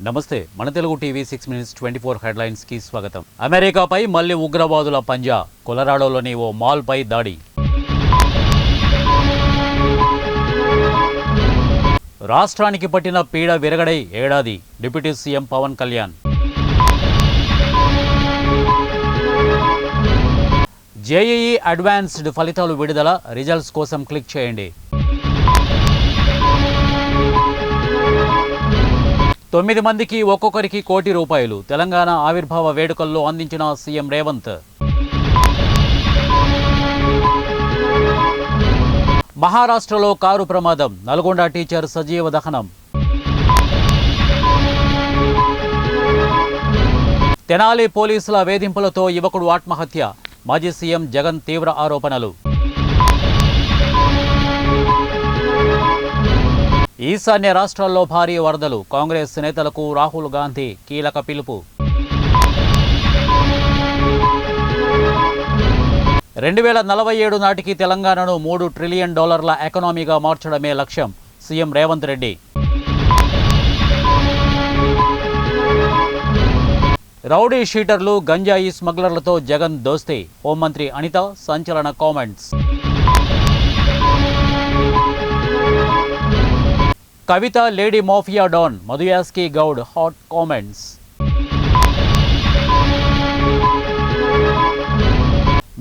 నమస్తే మన Telugu TV 6 minutes 24 headlines కి స్వాగతం. అమెరికాపై మళ్లీ ఉగ్రవాదుల పంజా. కొలరాడోలోని ఓ మాల్ పై దాడి. రాష్ట్రానికి పట్టిన పీడ విరగడై ఏడాది. Deputy CM Pawan Kalyan. JEE advanced ఫలితాలు విడుదల. రిజల్ట్స్ కోసం క్లిక్ చేయండి. 9 మందికి ఒక్కొక్కరికి ₹1 కోటి. తెలంగాణ ఆవిర్భావ వేడుకల్లో అందించిన సీఎం రేవంత్. మహారాష్ట్రలో కారు ప్రమాదం. నల్గొండ టీచర్ సజీవ దహనం. తెనాలి పోలీసుల వేధింపులతో యువకుడు ఆత్మహత్య. మాజీ సీఎం జగన్ తీవ్ర ఆరోపణలు. ఈశాన్య రాష్ట్రాల్లో భారీ వరదలు. కాంగ్రెస్ నేతలకు రాహుల్ గాంధీ కీలక పిలుపు. 2047 నాటికి తెలంగాణను $3 ట్రిలియన్ ఎకానమీగా మార్చడమే లక్ష్యం. సీఎం రేవంత్ రెడ్డి. రౌడీ షీటర్లు, గంజాయి స్మగ్లర్లతో జగన్ దోస్తీ. హోంమంత్రి అనిత సంచలన comments. Kavitha lady mafia don. Madhu Yaskhi Goud hot comments.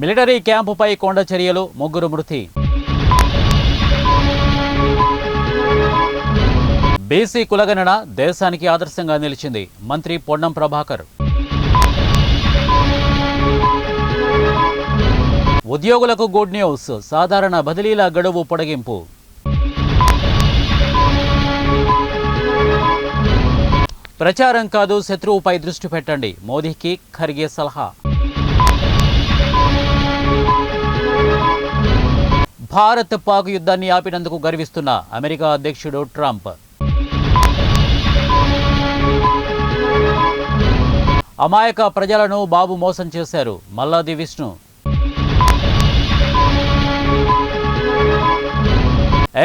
Military క్యాంపుపై కొండ చర్యలు. 3 మృతి. బీసీ కులగణన దేశానికి ఆదర్శంగా నిలిచింది. మంత్రి పొన్నం ప్రభాకర్. ఉద్యోగులకు గుడ్ న్యూస్. సాధారణ బదిలీల గడువు పొడిగింపు. ప్రచారం కాదు, శత్రువుపై దృష్టి పెట్టండి. మోదీకి ఖర్గే సలహా. భారత్ పాక్ యుద్ధాన్ని ఆపినందుకు గర్విస్తున్న అమెరికా అధ్యక్షుడు ట్రంప్. అమాయక ప్రజలను బాబు మోసం చేశారు. మల్లాది విష్ణు.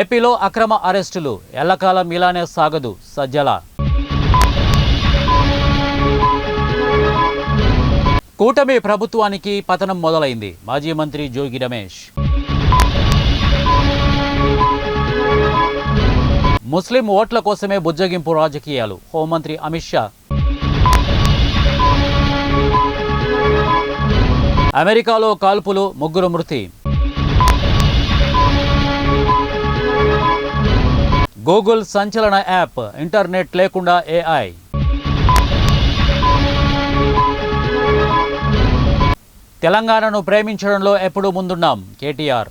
ఏపీలో అక్రమ అరెస్టులు. ఎల్లకాలం ఇలానే సాగదు. సజ్జల. కూటమి ప్రభుత్వానికి పతనం మొదలైంది. మాజీ మంత్రి జోగి రమేష్. ముస్లిం ఓట్ల కోసమే బుజ్జగింపు రాజకీయాలు. హోంమంత్రి అమిత్ షా. అమెరికాలో కాల్పులు. 3 మృతి. గూగుల్ సంచలన యాప్. ఇంటర్నెట్ లేకుండా AI. తెలంగాణను ప్రేమించడంలో ఎప్పుడూ ముందున్నాం. కేటీఆర్.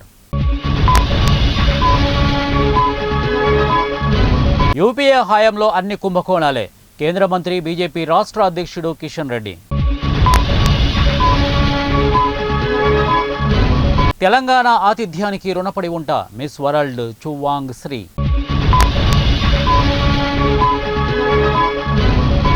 యూపీఏ హయాంలో అన్ని కుంభకోణాలే. కేంద్ర మంత్రి బీజేపీ రాష్ట్ర అధ్యక్షుడు కిషన్ రెడ్డి. తెలంగాణ ఆతిథ్యానికి రుణపడి ఉంటా. Miss world చువాంగ్ Shri.